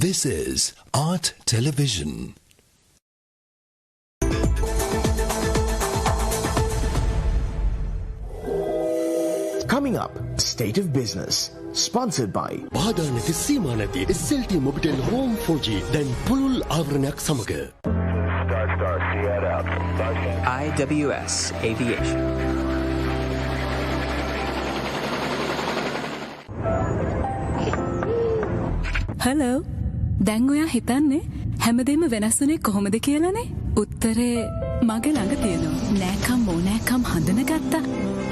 This is Art Television. Coming up, State of Business, sponsored by බාධා නැති සීමා නැති SLT Mobitel Home 4G දැන් පුළුල් ආවරණයක් සමග IWS Aviation. හලෝ දැන් ඔයා හිතන්නේ හැමදේම වෙනස් වුණේ කොහොමද කියලානේ? උත්තරේ මගේ ළඟ තියෙනවා. නෑකම් ඕනෑකම් හඳුනගත්තා.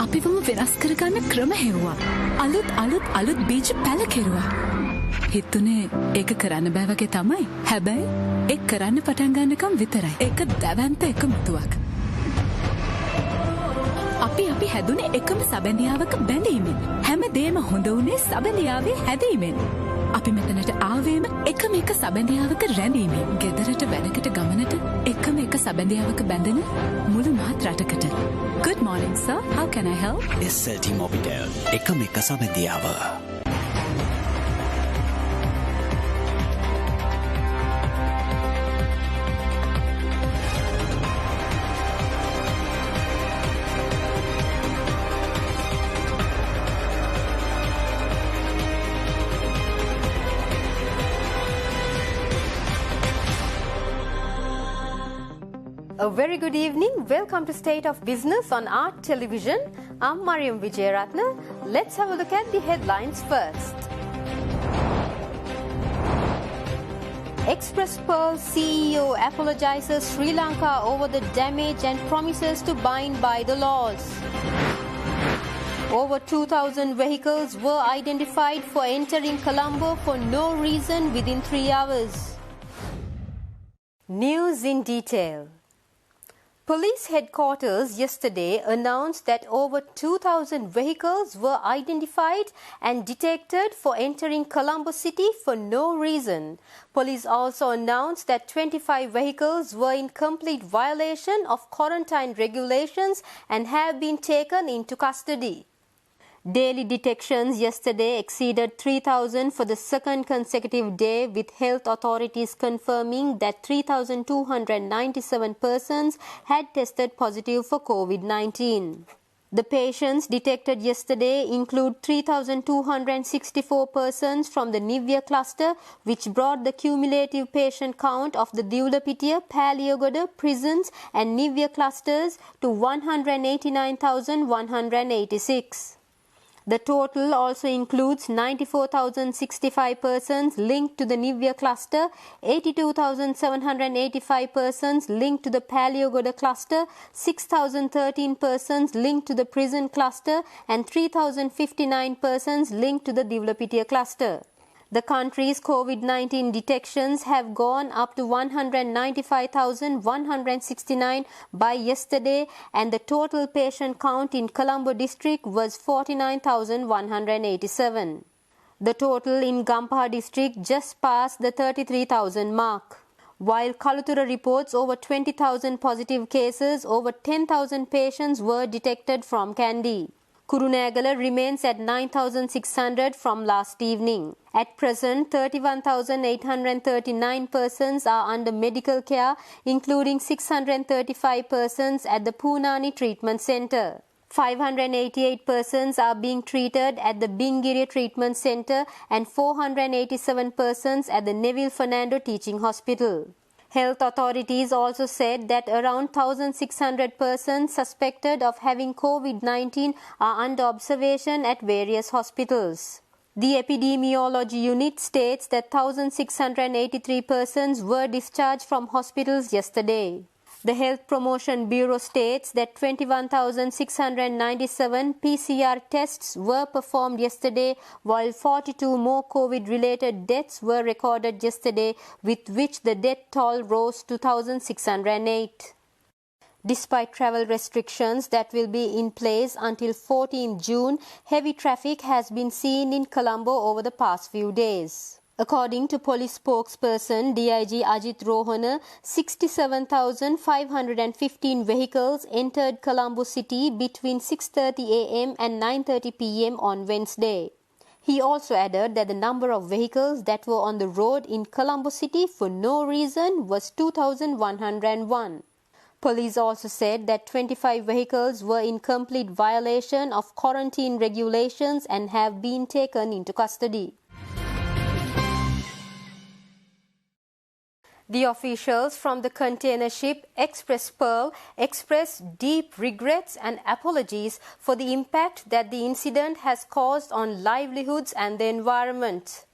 අපිවම වෙනස් කරගන්න ක්‍රම හෙව්වා. අලුත් බීජ පැල කෙරුවා. හිතුනේ ඒක කරන්න බෑ වගේ තමයි. හැබැයි ඒක කරන්න පටන් ගන්නකම් විතරයි. ඒක දැවැන්ත එකමුතුවක්. අපි හැදුනේ එකම සබැඳියාවක බැඳීමෙන්. හැමදේම හොඳ වුණේ සබැඳියාවේ හැදීමෙන්. අපි මෙතනට ආවේම එකම එක සබැඳියාවක රැඳීමෙන්. ගෙදරට වැඩකට ගමනට එකම එක සබැඳියාවක බැඳෙන මුළු මහත් රටකට. Good morning sir, how can I help? SLT Mobitel. එකම එක සබැඳියාව. A very good evening. Welcome to State of Business on Art Television. I'm Mariam Vijayaratna. Let's have a look at the headlines first. Express Pearl CEO apologizes Sri Lanka over the damage and promises to bind by the laws. Over 2,000 vehicles were identified for entering Colombo for no reason within 3 hours. News in detail. Police headquarters yesterday announced that over 2,000 vehicles were identified and detected for entering Colombo City for no reason. Police also announced that 25 vehicles were in complete violation of quarantine regulations and have been taken into custody. Daily detections yesterday exceeded 3,000 for the second consecutive day, with health authorities confirming that 3,297 persons had tested positive for COVID-19. The patients detected yesterday include 3,264 persons from the Nivya cluster, which brought the cumulative patient count of the Divulapitiya, Paliyagoda, prisons and Nivya clusters to 189,186. The total also includes 94,065 persons linked to the Nivya cluster, 82,785 persons linked to the Paliyagoda cluster, 6,013 persons linked to the prison cluster, and 3,059 persons linked to the Divulapitiya cluster. The country's COVID-19 detections have gone up to 195,169 by yesterday, and the total patient count in Colombo district was 49,187. The total in Gampaha district just passed the 33,000 mark. While Kalutura reports over 20,000 positive cases, over 10,000 patients were detected from Kandy. Kurunegala remains at 9,600 from last evening. At present, 31,839 persons are under medical care, including 635 persons at the Poonani Treatment Centre. 588 persons are being treated at the Bingiri Treatment Centre and 487 persons at the Neville Fernando Teaching Hospital. Health authorities also said that around 1,600 persons suspected of having COVID-19 are under observation at various hospitals. The epidemiology unit states that 1,683 persons were discharged from hospitals yesterday. The Health Promotion Bureau states that 21,697 PCR tests were performed yesterday, while 42 more COVID-related deaths were recorded yesterday, with which the death toll rose to 1,608. Despite travel restrictions that will be in place until 14 June, heavy traffic has been seen in Colombo over the past few days. According to police spokesperson DIG Ajit Rohana, 67,515 vehicles entered Colombo city between 6:30 a.m. and 9:30 p.m. on Wednesday. He also added that the number of vehicles that were on the road in Colombo City for no reason was 2,101. Police also said that 25 vehicles were in complete violation of quarantine regulations and have been taken into custody. The officials from the container ship Express Pearl expressed deep regrets and apologies for the impact that the incident has caused on livelihoods and the environment.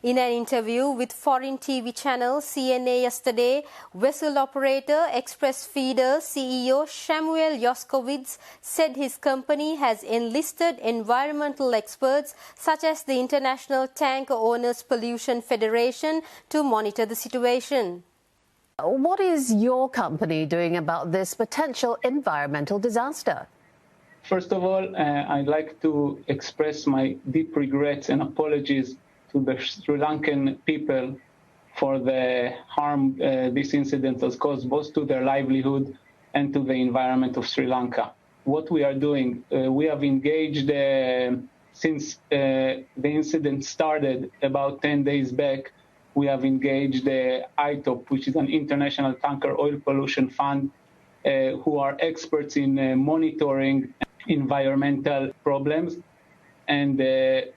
In an interview with foreign TV channel CNA yesterday, vessel operator Express Feeder CEO Samuel Yoskowitz said his company has enlisted environmental experts such as the International Tanker Owners Pollution Federation to monitor the situation. What is your company doing about this potential environmental disaster? First of all, I'd like to express my deep regrets and apologies to the Sri Lankan people for the harm this incident has caused both to their livelihood and to the environment of Sri Lanka. What we are doing, we have engaged since the incident started about 10 days back. We have engaged the ITOP, which is an International Tanker Oil Pollution Fund, who are experts in monitoring environmental problems. And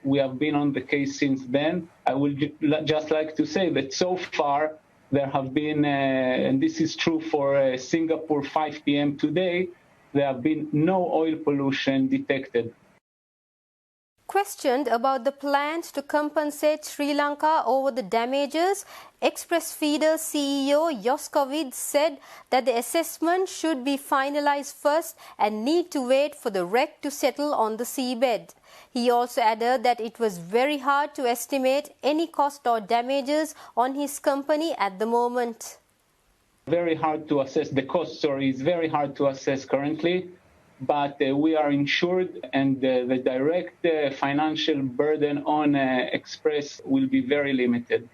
we have been on the case since then. I would just like to say that so far there have been, and this is true for Singapore 5 p.m. today, there have been no oil pollution detected. Questioned about the plans to compensate Sri Lanka over the damages, Express Feeder CEO Yoskowitz said that the assessment should be finalized first and need to wait for the wreck to settle on the seabed. He also added that it was very hard to estimate any cost or damages on his company at the moment. Very hard to assess. The cost, sorry, is very hard to assess currently. But we are insured, and the direct financial burden on Express will be very limited.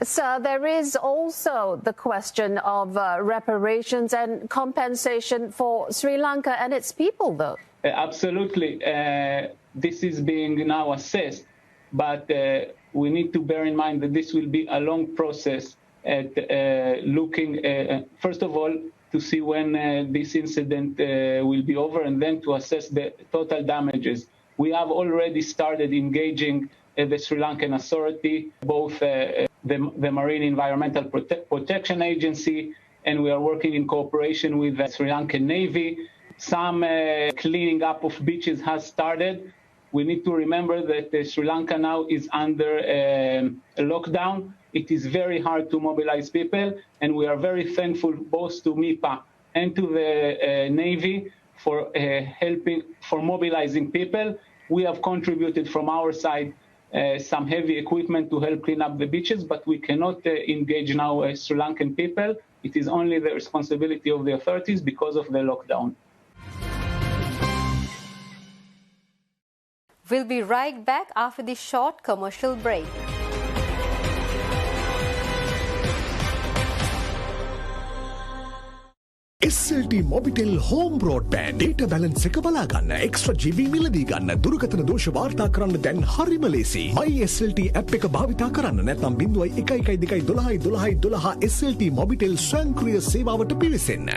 So there is also the question of reparations and compensation for Sri Lanka and its people, though. Absolutely. This is being now assessed, but we need to bear in mind that this will be a long process at looking, first of all, to see when this incident will be over, and then to assess the total damages. We have already started engaging the Sri Lankan Authority, both the Marine Environmental Protection Agency, and we are working in cooperation with the Sri Lankan Navy. Some cleaning up of beaches has started. We need to remember that Sri Lanka now is under a lockdown. It is very hard to mobilize people, and we are very thankful both to MIPA and to the Navy for mobilizing people. We have contributed from our side some heavy equipment to help clean up the beaches, but we cannot engage now Sri Lankan people. It is only the responsibility of the authorities because of the lockdown. We'll be right back after this short commercial break. SLT Mobitel Home Broadband data balance එක බලා ගන්න extra GB මිලදී ගන්න දුරකථන දෝෂ වාර්තා කරන්න දැන් හරිම ලේසි. My SLT app එක භාවිතා කරන්න නැත්නම් 0112121212 SLT Mobitel ස්වයංක්‍රීය සේවාවට පිවිසෙන්න.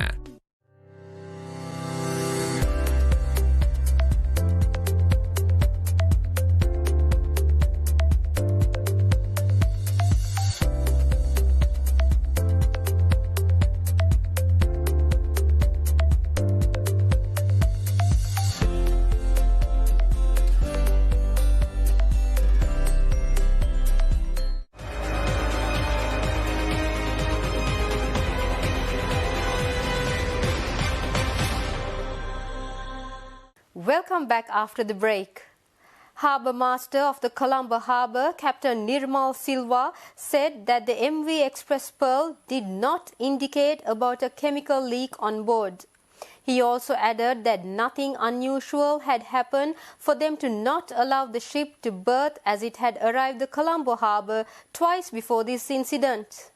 Welcome back after the break. Harbour Master of the Colombo Harbour, Captain Nirmal Silva, said that the MV Express Pearl did not indicate about a chemical leak on board. He also added that nothing unusual had happened for them to not allow the ship to berth as it had arrived at Colombo Harbour twice before this incident.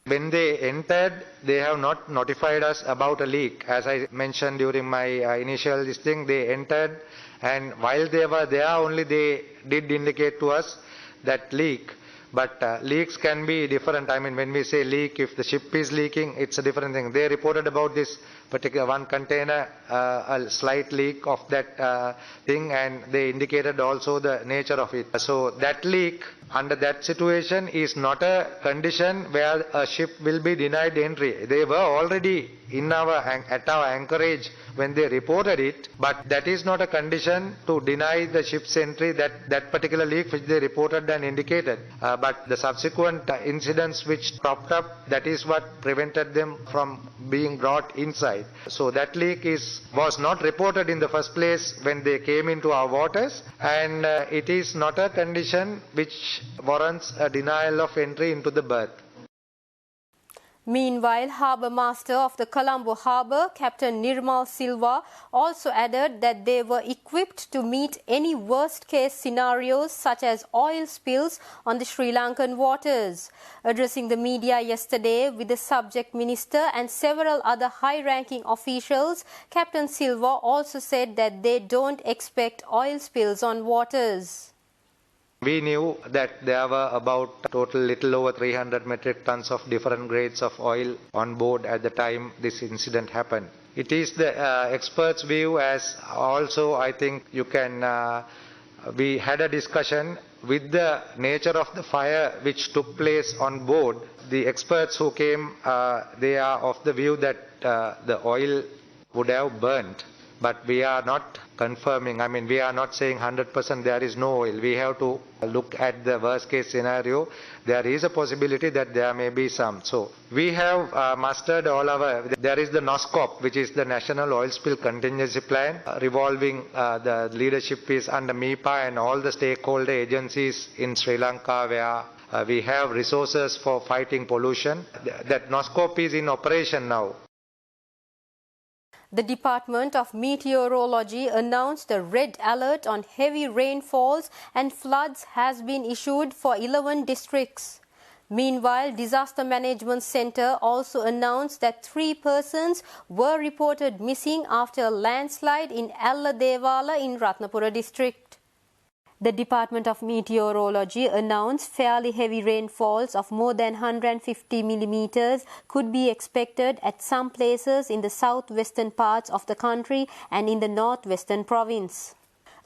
When they entered, they have not notified us about a leak. As I mentioned during my initial listing, they entered, and while they were there only they did indicate to us that leak. But leaks can be different. I mean, when we say leak, if the ship is leaking, it's a different thing. They reported about this particular one container, a slight leak of that thing, and they indicated also the nature of it. So that leak, under that situation, is not a condition where a ship will be denied entry. They were already at our anchorage when they reported it, but that is not a condition to deny the ship's entry, that particular leak which they reported and indicated. But the subsequent incidents which cropped up, that is what prevented them from being brought inside. So that leak was not reported in the first place when they came into our waters, and it is not a condition which warrants a denial of entry into the berth. Meanwhile, Harbour Master of the Colombo Harbour, Captain Nirmal Silva, also added that they were equipped to meet any worst-case scenarios such as oil spills on the Sri Lankan waters. Addressing the media yesterday with the subject minister and several other high-ranking officials, Captain Silva also said that they don't expect oil spills on waters. We knew that there were about total little over 300 metric tons of different grades of oil on board at the time this incident happened. It is the experts' view, as also I think you can, we had a discussion with the nature of the fire which took place on board. The experts who came, they are of the view that the oil would have burnt. But we are not confirming, I mean, we are not saying 100% there is no oil. We have to look at the worst case scenario. There is a possibility that there may be some. So we have mustered all there is the NOSCOP, which is the National Oil Spill Contingency Plan, revolving the leadership is under MIPA and all the stakeholder agencies in Sri Lanka where we have resources for fighting pollution. That NOSCOP is in operation now. The Department of Meteorology announced a red alert on heavy rainfalls and floods has been issued for 11 districts. Meanwhile, Disaster Management Centre also announced that 3 persons were reported missing after a landslide in Alladevala in Ratnapura district. The Department of Meteorology announced fairly heavy rainfalls of more than 150 millimeters could be expected at some places in the southwestern parts of the country and in the northwestern province.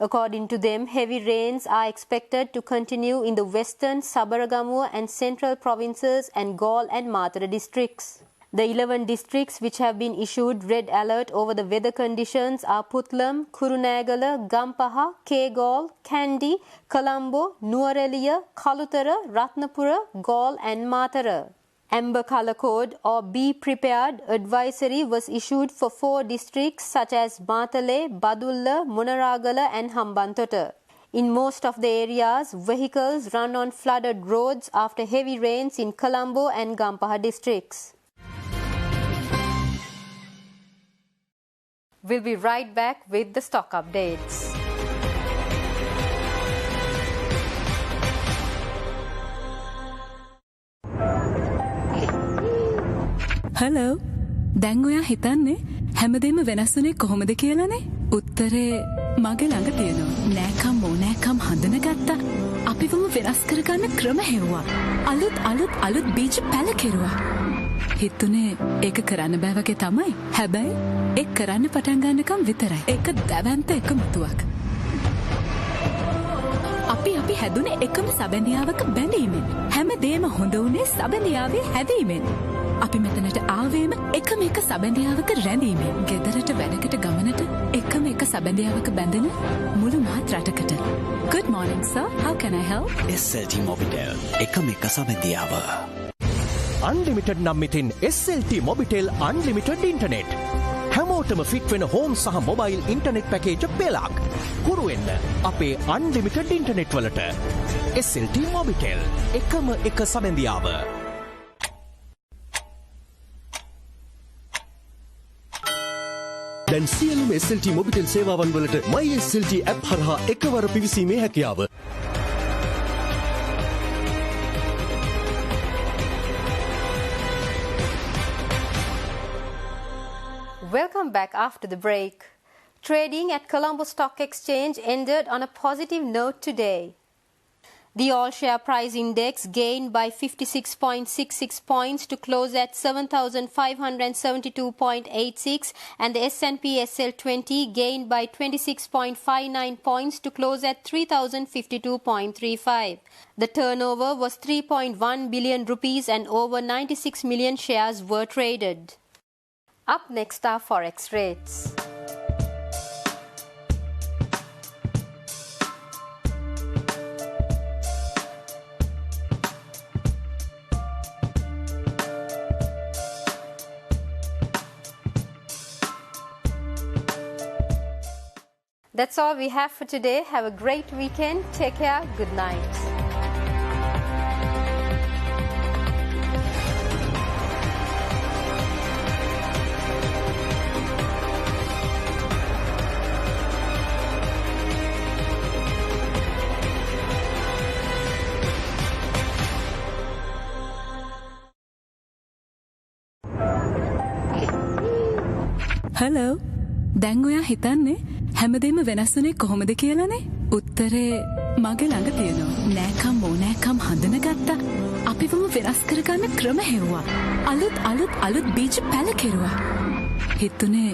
According to them, heavy rains are expected to continue in the western, Sabaragamuwa and central provinces and Galle and Matara districts. The 11 districts which have been issued red alert over the weather conditions are Puttalam, Kurunegala, Gampaha, Kegol, Kandy, Colombo, Nuwara, Kalutara, Ratnapura, Galle and Matara. Amber Colour Code or Be Prepared advisory was issued for 4 districts such as Matale, Badulla, Munaragala and Hambantota. In most of the areas, vehicles run on flooded roads after heavy rains in Colombo and Gampaha districts. We'll be right back with the stock updates. Hello. දැන් ඔයා හිතන්නේ හැමදේම වෙනස් වුනේ කොහොමද කියලානේ? උත්තරේ මගේ ළඟ තියෙනවා. නෑකම් ඕනෑකම් හඳුනගත්තා. අපිවම වෙනස් කරගන්න ක්‍රම හෙව්වා. අලුත් බීජ පැල කෙරුවා. හිතුනේ ඒක කරන්න බෑ වගේ තමයි. හැබැයි ඒක කරන්න පටන් ගන්නකම් විතරයි. ඒක දැවැන්ත එකමුතුවක්. අපි හැදුනේ එකම සබැඳියාවක බැඳීමෙන්. හැමදේම හොඳ වුනේ සබැඳියාවේ හැදීමෙන්. අපි මෙතනට ආවේම එකම එක සබැඳියාවක රැඳීමෙන්. ගෙදරට වැඩකට ගමනට එකම එක සබැඳියාවක බැඳෙන මුළු මහත් රටකට. Good morning sir, how can I help? SLT Mobitel එකම එක සබැඳියාව. Unlimited නම් මෙතින් SLT Mobitel Unlimited Internet. හැමෝටම ෆිට වෙන හෝම් සහ මොබයිල් ඉන්ටර්නෙට් පැකේජ් පෙළක්. හුරු වෙන්න අපේ Unlimited Internet වලට. SLT Mobitel එකම එක සබැඳියාව. දැන් සියලුම SLT Mobitel සේවාවන් වලට My SLT app හරහා එකවර පිවිසීමේ හැකියාව. Welcome back after the break. Trading at Colombo Stock Exchange ended on a positive note today. The all-share price index gained by 56.66 points to close at 7,572.86 and the S&P SL20 gained by 26.59 points to close at 3,052.35. The turnover was 3.1 billion rupees and over 96 million shares were traded. Up next are Forex rates. That's all we have for today. Have a great weekend. Take care. Good night. Hello. දැන් ඔයා හිතන්නේ හැමදේම වෙනස් වුණේ කොහොමද කියලානේ? උත්තරේ මගේ ළඟ තියෙනවා. නෑකම් ඕනෑකම් හඳුනගත්තා. අපිවම වෙනස් කරගන්න ක්‍රම හෙව්වා. අලුත් බීජ පැල කෙරුවා. හිතුනේ